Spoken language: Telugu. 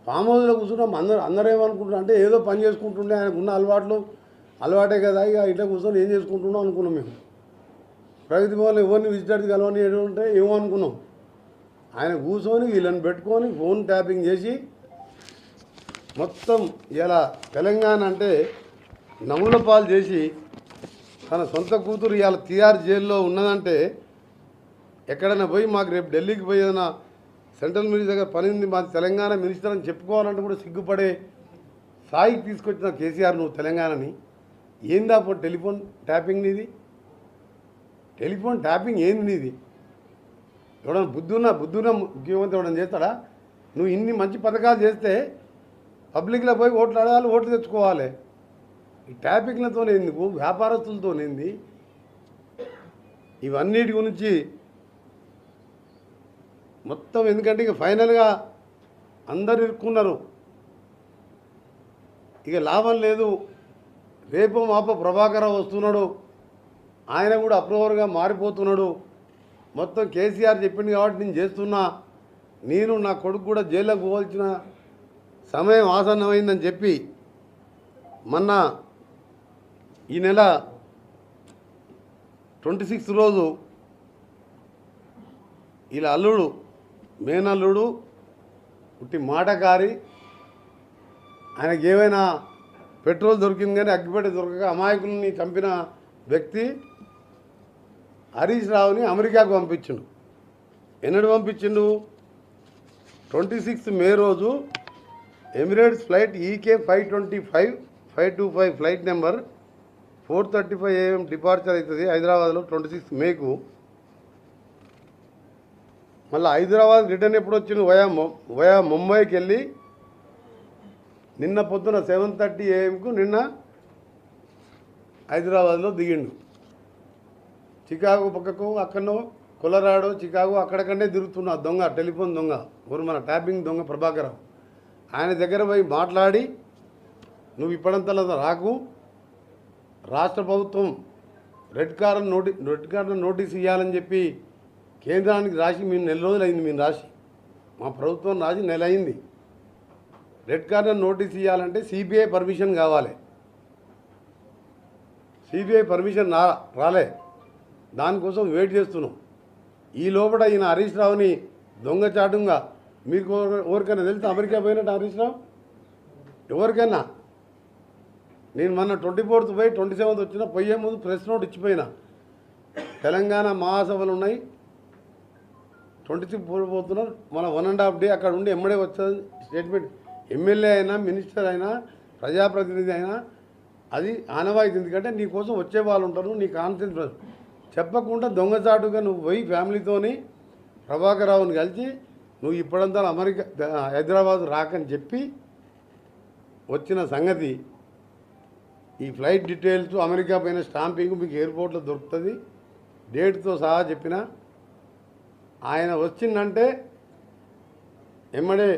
ఫామ్ హౌస్లో కూర్చున్నాం. అందరూ ఏమనుకుంటున్నారు అంటే ఏదో పని చేసుకుంటుండే, ఆయనకు ఉన్న అలవాటే కదా, ఇక ఇట్లా కూర్చొని ఏం చేసుకుంటున్నాం అనుకున్నాం. మేము ప్రగతి భవన్లో ఎవరిని విజిటర్స్ కలవని ఉంటే ఏమో అనుకున్నాం. ఆయన కూర్చొని వీళ్ళని పెట్టుకొని ఫోన్ ట్యాపింగ్ చేసి మొత్తం ఇలా తెలంగాణ అంటే నముల పాలు చేసి తన సొంత కూతురు ఇవాళ తిహార్ జైల్లో ఉన్నదంటే ఎక్కడైనా పోయి మాకు రేపు ఢిల్లీకి పోయి ఏదైనా సెంట్రల్ మినిస్టర్ దగ్గర పని ఉంది, మా తెలంగాణ మినిస్టర్ అని చెప్పుకోవాలంటే కూడా సిగ్గుపడే స్థాయికి తీసుకొచ్చిన కేసీఆర్ నువ్వు తెలంగాణని. ఏందా టెలిఫోన్ ట్యాపింగ్ నీది? టెలిఫోన్ ట్యాపింగ్ ఏంది నీది? ఎవడన్నా బుద్ధున్న ముఖ్యమంత్రి ఎవడన్నా చేస్తాడా? నువ్వు ఇన్ని మంచి పథకాలు చేస్తే పబ్లిక్లో పోయి ఓట్లు అడగాలి, ఓట్లు తెచ్చుకోవాలి. ఈ ట్యాపింగ్లతోనేందుకు, వ్యాపారస్తులతోనేంది? ఇవన్నిటి గురించి మొత్తం ఎందుకంటే ఇక ఫైనల్గా అందరు ఇరుక్కున్నారు. ఇక లాభం లేదు. రేపు మాప ప్రభాకరరావు వస్తున్నాడు, ఆయన కూడా అప్రూవర్గా మారిపోతున్నాడు. మొత్తం కేసీఆర్ చెప్పింది కాబట్టి నేను చేస్తున్నా, నేను నా కొడుకు కూడా జైల్లోకి పోవాల్సిన సమయం ఆసన్నమైందని చెప్పి మొన్న ఈ నెల 26 రోజు ఇలా అల్లుడు మేనల్లుడు పుట్టి మాటకారి, ఆయనకి ఏమైనా పెట్రోల్ దొరికింది కానీ అగ్గిపెట్టె దొరకక అమాయకుల్ని చంపిన వ్యక్తి హరీష్ రావుని అమెరికాకు పంపించిండు. ఎన్నడు పంపించిండు? 26 మే రోజు Emirates flight EK 525 flight number 4:35 AM departure అవుతుంది హైదరాబాద్లో 26 మేకు. మళ్ళీ హైదరాబాద్ రిటర్న్ ఎప్పుడు వచ్చిండు? వయా ముంబైకి వెళ్ళి నిన్న పొద్దున 7:30 AM నిన్న హైదరాబాద్లో దిగిండు. చికాగో పక్కకు అక్కడనో కొలరాడో చికాగో అక్కడక్కడనే తిరుగుతున్న దొంగ, టెలిఫోన్ దొంగ, మన ట్యాపింగ్ దొంగ ప్రభాకరరావు. ఆయన దగ్గర పోయి మాట్లాడి నువ్వు ఇప్పటింతలా రాకు, రాష్ట్ర ప్రభుత్వం రెడ్ కార్నర్ నోటీస్ ఇవ్వాలని చెప్పి కేంద్రానికి రాసి మేము నెల రోజులు అయింది. మేము రాసి మా ప్రభుత్వం రాసి నెల అయింది. రెడ్ కార్నర్ నోటీస్ ఇవ్వాలంటే సిబిఐ పర్మిషన్ కావాలి. సిబిఐ పర్మిషన్ రాలే, దానికోసం వెయిట్ చేస్తున్నాం. ఈ లోపల ఈయన హరీష్ రావుని దొంగచాటుగా, మీకు ఎవరికైనా తెలిస్తే అమెరికా పోయినట్టు హరీష్ రావు ఎవరికైనా? నేను మొన్న 24th పోయి 27th వచ్చిన, పోయే ముందు ప్రెస్ నోట్ ఇచ్చిపోయినా. తెలంగాణ మహాసభలు ఉన్నాయి, 26 పోతున్నారు. మన 1.5 day అక్కడ ఉండి ఎమ్మడే వచ్చేది స్టేట్మెంట్. ఎమ్మెల్యే అయినా, మినిస్టర్ అయినా, ప్రజాప్రతినిధి అయినా అది ఆనవాయితీ. ఎందుకంటే నీ కోసం వచ్చే వాళ్ళు ఉంటారు, నీ కాన్ఫిడెన్స్ చెప్పకుండా దొంగచాటుగా నువ్వు పోయి ఫ్యామిలీతోని ప్రభాకరరావుని కలిసి నువ్వు ఇప్పుడంతా అమెరికా హైదరాబాద్ రాకని చెప్పి వచ్చిన సంగతి. ఈ ఫ్లైట్ డీటెయిల్స్, అమెరికా పైన స్టాంపింగ్ మీకు ఎయిర్పోర్ట్లో దొరుకుతుంది, డేట్తో సహా చెప్పిన. ఆయన వచ్చిందంటే ఎమ్మడే